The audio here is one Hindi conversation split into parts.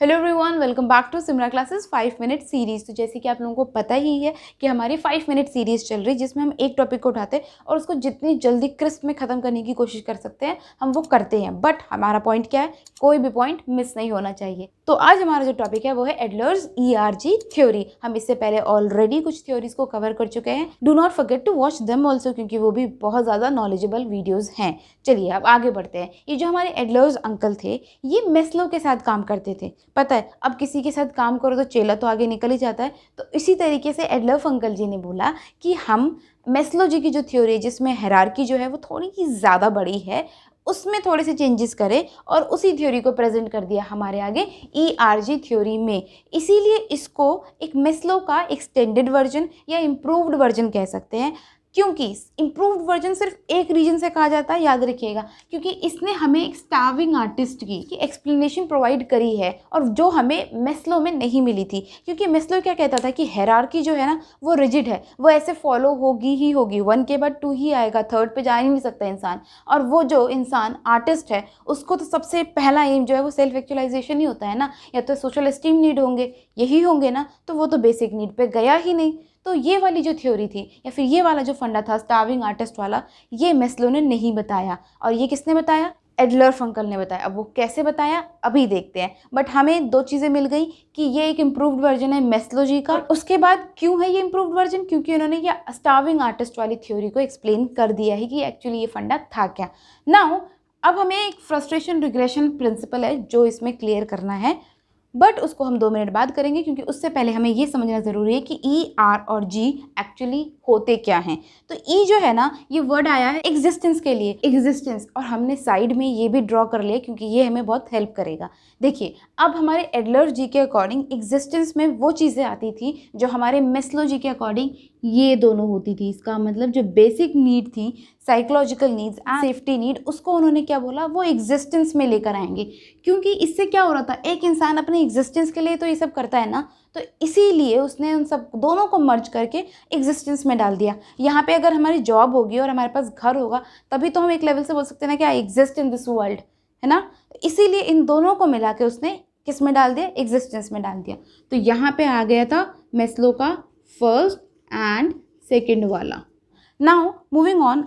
Hello everyone, welcome back to Simra classes 5 minute series. तो जैसे कि आप लोगों को पता ही है कि हमारी 5 मिनट सीरीज़ चल रही है, जिसमें हम एक टॉपिक को उठाते हैं और उसको जितनी जल्दी क्रिस्प में ख़त्म करने की कोशिश कर सकते हैं हम वो करते हैं। बट हमारा पॉइंट क्या है, कोई भी पॉइंट मिस नहीं होना चाहिए। तो आज हमारा जो टॉपिक है वो है एडलर्स ERG थ्योरी। हम इससे पहले ऑलरेडी कुछ थ्योरीज को कवर कर चुके हैं। Do not forget to watch them also, क्योंकि वो भी बहुत ज़्यादा नॉलेजेबल वीडियोज़ हैं। चलिए अब आगे बढ़ते हैं। ये जो हमारे एडलर्स अंकल थे, ये मेस्लो के साथ काम करते थे। पता है, अब किसी के साथ काम करो तो चेला तो आगे निकल ही जाता है। तो इसी तरीके से एडलर्स अंकल जी ने बोला कि हम मेस्लो जी की जो थ्योरी है, जिसमें हायरार्की जो है वो थोड़ी ही ज़्यादा बड़ी है, उसमें थोड़े से चेंजेस करें और उसी थ्योरी को प्रेजेंट कर दिया हमारे आगे ERG थ्योरी में। इसीलिए इसको एक मेस्लो का एक्सटेंडेड वर्जन या इम्प्रूव्ड वर्जन कह सकते हैं। क्योंकि इम्प्रूव्ड वर्जन सिर्फ एक रीजन से कहा जाता है, याद रखिएगा, क्योंकि इसने हमें एक स्टार्विंग आर्टिस्ट की एक्सप्लेनेशन प्रोवाइड करी है और जो हमें मेस्लो में नहीं मिली थी। क्योंकि मेस्लो क्या कहता था कि हायरार्की जो है ना वो रिजिड है, वो ऐसे फॉलो होगी ही होगी, 1 के बाद 2 ही आएगा, 3rd पे जा ही नहीं सकता इंसान। और वो जो इंसान आर्टिस्ट है उसको तो सबसे पहला एम जो है वो सेल्फ एक्चुअलाइजेशन ही होता है ना, या तो सोशल एस्टीम नीड होंगे, यही होंगे ना, तो वो तो बेसिक नीड पे गया ही नहीं। तो ये वाली जो थ्योरी थी या फिर ये वाला जो फंडा था स्टार्विंग आर्टिस्ट वाला, ये मेस्लो ने नहीं बताया। और ये किसने बताया? एडलर्स अंकल ने बताया। अब वो कैसे बताया अभी देखते हैं। बट हमें 2 चीज़ें मिल गई कि ये एक इम्प्रूव्ड वर्जन है मेस्लो जी का। उसके बाद क्यों है ये इम्प्रूव्ड वर्जन? क्योंकि उन्होंने ये स्टार्विंग आर्टिस्ट वाली थ्योरी को एक्सप्लेन कर दिया है कि एक्चुअली ये फंडा था क्या। नाउ अब हमें एक फ्रस्ट्रेशन रिग्रेशन प्रिंसिपल है जो इसमें क्लियर करना है, बट उसको हम 2 मिनट बाद करेंगे, क्योंकि उससे पहले हमें ये समझना ज़रूरी है कि ER और G एक्चुअली होते क्या हैं। तो E जो है ना, ये वर्ड आया है एग्जिस्टेंस के लिए, एग्जिस्टेंस, और हमने साइड में ये भी ड्रॉ कर लिया क्योंकि ये हमें बहुत हेल्प करेगा। देखिए, अब हमारे एडलर्स जी के अकॉर्डिंग एग्जिस्टेंस में वो चीज़ें आती थी जो हमारे मेस्लो जी के अकॉर्डिंग ये दोनों होती थी। इसका मतलब जो बेसिक नीड थी, psychological needs and safety need, उसको उन्होंने क्या बोला, वो एग्जिस्टेंस में लेकर आएंगे। क्योंकि इससे क्या हो रहा था, एक इंसान अपने एग्जिस्टेंस के लिए तो ये सब करता है ना, तो इसीलिए उसने उन सब दोनों को मर्ज करके एग्जिस्टेंस में डाल दिया। यहाँ पे अगर हमारी जॉब होगी और हमारे पास घर होगा, तभी तो हम एक लेवल से बोल सकते हैं ना कि I exist in this world, है ना। इसीलिए इन दोनों को मिला के उसने किस में डाल दिया, एग्जिस्टेंस में डाल दिया। तो यहाँ पे आ गया था मेस्लो का फर्स्ट एंड सेकेंड वाला। नाउ मूविंग ऑन,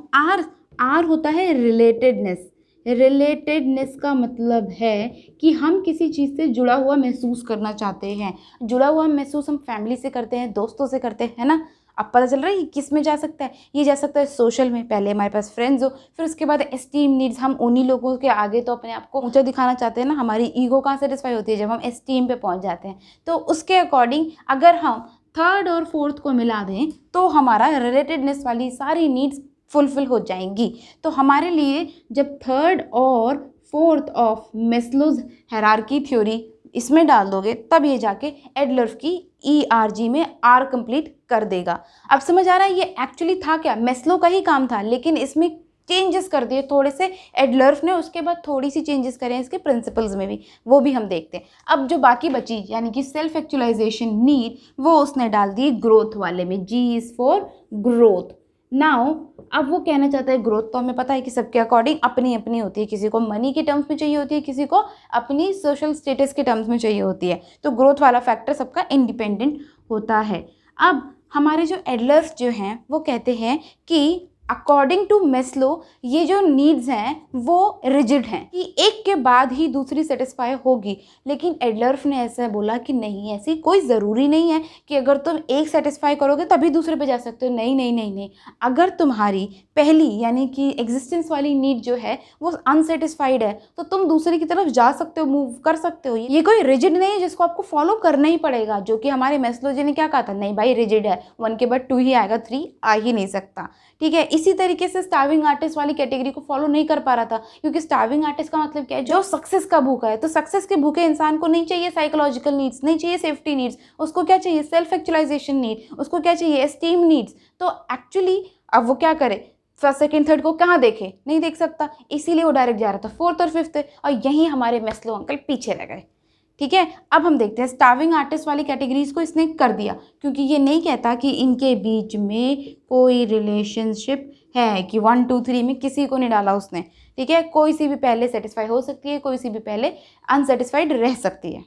आर होता है रिलेटेडनेस। रिलेटेडनेस का मतलब है कि हम किसी चीज़ से जुड़ा हुआ महसूस करना चाहते हैं। जुड़ा हुआ महसूस हम फैमिली से करते हैं, दोस्तों से करते हैं, है ना। अब पता चल रहा है ये किस में जा सकता है, ये जा सकता है सोशल में। पहले हमारे पास फ्रेंड्स हो, फिर उसके बाद एस्टीम नीड्स। हम उन्हीं लोगों के आगे तो अपने आप को ऊंचा दिखाना चाहते हैं ना। हमारी ईगो कहाँ सेटिस्फाई होती है, जब हम एस्टीम पे पहुंच जाते हैं। तो उसके अकॉर्डिंग अगर हम 3rd और 4th को मिला दें तो हमारा रिलेटेडनेस वाली सारी नीड्स फुलफिल हो जाएंगी। तो हमारे लिए जब 3rd और 4th ऑफ मेस्लोज हायरार्की थ्योरी इसमें डाल दोगे, तब ये जाके एडलर्स की ERG में R कंप्लीट कर देगा। अब समझ आ रहा है ये एक्चुअली था क्या, मेस्लो का ही काम था, लेकिन इसमें चेंजेस कर दिए थोड़े से एडलर्स ने। उसके बाद थोड़ी सी चेंजेस करें इसके प्रिंसिपल्स में भी, वो भी हम देखते हैं। अब जो बाकी बची यानी कि सेल्फ एक्चुअलाइजेशन नीड, वो उसने डाल दी ग्रोथ वाले में। G is for growth. Now अब वो कहना चाहता है ग्रोथ, तो हमें पता है कि सबके अकॉर्डिंग अपनी अपनी होती है। किसी को मनी के टर्म्स में चाहिए होती है, किसी को अपनी सोशल स्टेटस के टर्म्स में चाहिए होती है। तो ग्रोथ वाला फैक्टर सबका इंडिपेंडेंट होता है। अब हमारे जो एडलर्स जो हैं वो कहते हैं कि अकॉर्डिंग टू मेस्लो ये जो नीड्स हैं वो रिजिड हैं, कि एक के बाद ही दूसरी सेटिस्फाई होगी। लेकिन एडलर्स ने ऐसा बोला कि नहीं, ऐसी कोई ज़रूरी नहीं है कि अगर तुम एक सेटिस्फाई करोगे तभी दूसरे पे जा सकते हो। नहीं नहीं नहीं नहीं, अगर तुम्हारी पहली यानी कि एग्जिस्टेंस वाली नीड जो है वो अनसेटिस्फाइड है तो तुम दूसरे की तरफ जा सकते हो, मूव कर सकते हो। ये कोई रिजिड नहीं है जिसको आपको फॉलो करना ही पड़ेगा, जो कि हमारे मेस्लो जी ने क्या कहा था, नहीं भाई रिजिड है, 1 के बाद 2 ही आएगा, 3 आ ही नहीं सकता। ठीक है, इसी तरीके से स्टार्विंग आर्टिस्ट वाली कैटेगरी को फॉलो नहीं कर पा रहा था, क्योंकि स्टार्विंग आर्टिस्ट का मतलब क्या है, जो सक्सेस का भूखा है। तो सक्सेस के भूखे इंसान को नहीं चाहिए साइकोलॉजिकल नीड्स, नहीं चाहिए सेफ्टी नीड्स, उसको क्या चाहिए, सेल्फ एक्चुअलाइजेशन नीड, उसको क्या चाहिए, एस्टीम नीड्स। तो एक्चुअली अब वो क्या करे, फर्स्ट सेकंड थर्ड को कहाँ देखे, नहीं देख सकता, इसीलिए वो डायरेक्ट जा रहा था 4th और 5th, और यहीं हमारे मेस्लो अंकल पीछे रह गए। ठीक है, अब हम देखते हैं स्टार्विंग आर्टिस्ट वाली कैटेगरीज को इसने कर दिया, क्योंकि ये नहीं कहता कि इनके बीच में कोई रिलेशनशिप है, कि 1 2 3 में किसी को नहीं डाला उसने। ठीक है, कोई सी भी पहले सेटिस्फाई हो सकती है, कोई सी भी पहले अनसेटिस्फाइड रह सकती है।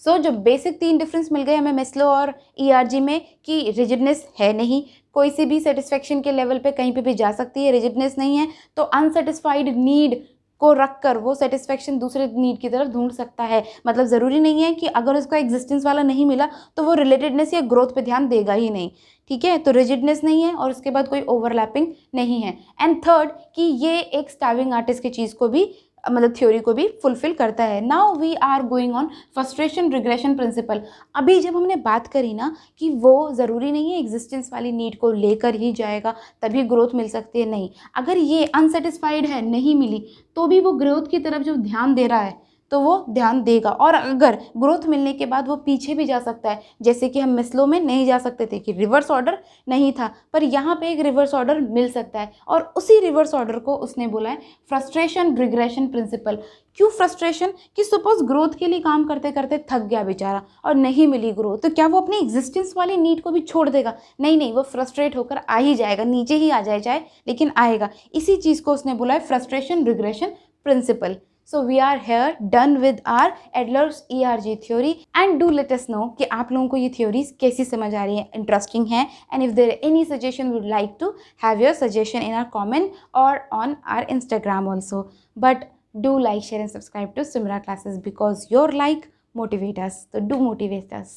सो जो बेसिक 3 डिफरेंस मिल गए हमें मेस्लो और ERG में कि रिजिडनेस है नहीं, कोई सी भी सेटिस्फेक्शन के लेवल पे कहीं पे भी जा सकती है, रिजिडनेस नहीं है तो अनसेटिस्फाइड नीड को रखकर वो सेटिस्फेक्शन दूसरे नीड की तरफ ढूंढ सकता है। मतलब ज़रूरी नहीं है कि अगर उसको एग्जिस्टेंस वाला नहीं मिला तो वो रिलेटेडनेस या ग्रोथ पे ध्यान देगा ही नहीं। ठीक है, तो रिजिडनेस नहीं है और उसके बाद कोई ओवरलैपिंग नहीं है। एंड थर्ड कि ये एक स्टार्विंग आर्टिस्ट की चीज़ को भी मतलब थ्योरी को भी फुलफिल करता है। Now we are going on frustration regression principle. अभी जब हमने बात करी ना कि वो ज़रूरी नहीं है एग्जिस्टेंस वाली नीड को लेकर ही जाएगा तभी ग्रोथ मिल सकती है, नहीं, अगर ये अनसेटिस्फाइड है, नहीं मिली, तो भी वो ग्रोथ की तरफ जो ध्यान दे रहा है तो वो ध्यान देगा। और अगर ग्रोथ मिलने के बाद वो पीछे भी जा सकता है, जैसे कि हम मिसलो में नहीं जा सकते थे कि रिवर्स ऑर्डर नहीं था, पर यहाँ पे एक रिवर्स ऑर्डर मिल सकता है और उसी रिवर्स ऑर्डर को उसने बोला है फ्रस्ट्रेशन रिग्रेशन प्रिंसिपल। क्यों फ्रस्ट्रेशन? कि सपोज ग्रोथ के लिए काम करते करते थक गया बेचारा और नहीं मिली ग्रोथ, तो क्या वो अपनी एग्जिस्टेंस वाली नीड को भी छोड़ देगा? नहीं नहीं, वो फ्रस्ट्रेट होकर आ ही जाएगा, नीचे ही आ जाए चाहे, लेकिन आएगा। इसी चीज़ को उसने बोला है frustration regression principle. So we are here done with our Adler's ERG theory and do let us know कि आप लोगों को ये theories कैसी समझ आ रही हैं, इंटरेस्टिंग हैं, and if there are any suggestion we would like to have your suggestion in our comment or on our Instagram also. But do like, share and subscribe to Simra classes because your like motivate us. So do motivate us.